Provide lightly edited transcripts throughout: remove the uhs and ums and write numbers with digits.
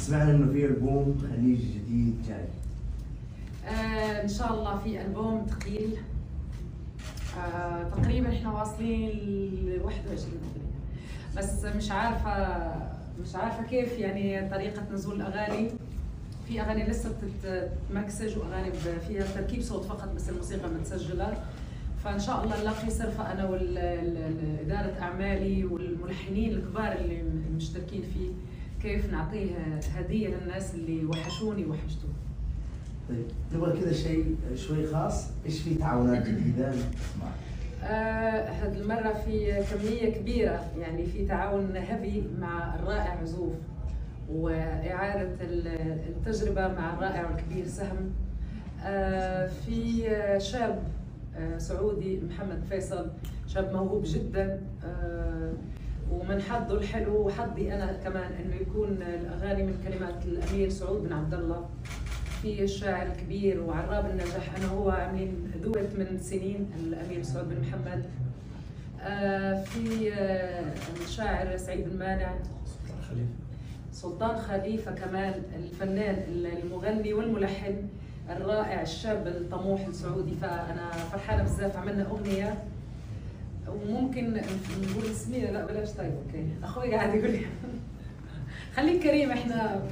سمعنا انه في البوم خليجي جديد جاي. ان شاء الله في البوم ثقيل. تقريبا احنا واصلين ل 21 اغنيه، بس مش عارفه كيف يعني طريقه نزول الاغاني. في اغاني لسه بتتمكسج واغاني فيها تركيب صوت فقط بس الموسيقى متسجله. فان شاء الله نلاقي صرفه انا واداره اعمالي والملحنين الكبار اللي مشتركين فيه، كيف نعطيه هديه للناس اللي وحشوني وحشتوه. طيب نبغى كذا شيء شوي خاص، ايش في تعاونات جديده معك؟ هذه المره في كميه كبيره، يعني في تعاون هبي مع الرائع عزوف، واعاده التجربه مع الرائع والكبير سهم. في شاب سعودي محمد فيصل، شاب موهوب جدا، ومن حظه الحلو وحظي انا كمان انه يكون الاغاني من كلمات الامير سعود بن عبد الله. في الشاعر الكبير وعراب النجاح انا وهو عاملين دوت من سنين، الامير سعود بن محمد. في الشاعر سعيد بن مانع، سلطان خليفه كمان، الفنان المغني والملحن الرائع الشاب الطموح السعودي. فانا فرحانه بزاف، عملنا اغنيه وممكن نقول اسمي. لا بلاش. طيب اوكي، اخوي قاعد يقول لي خليك كريم. احنا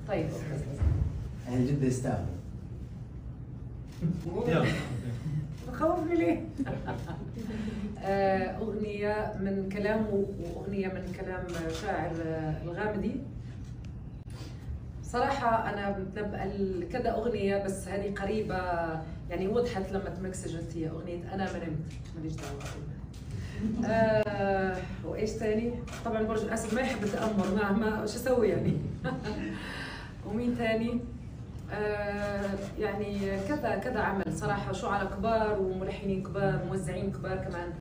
طيب اوكي، اهل جده يستاهلوا. خوفني ليه؟ اغنيه من كلامه واغنيه من كلام شاعر الغامدي. صراحة أنا بتنبأ كذا أغنية، بس هذه قريبة يعني وضحت لما تمكسجت. هي أغنية أنا ما نمت، ماليش دعوة. وإيش ثاني؟ طبعا برج الأسد ما يحب التأمر، ما شو أسوي يعني. ومين ثاني؟ يعني كذا عمل صراحة، شعراء كبار وملحنين كبار، موزعين كبار كمان.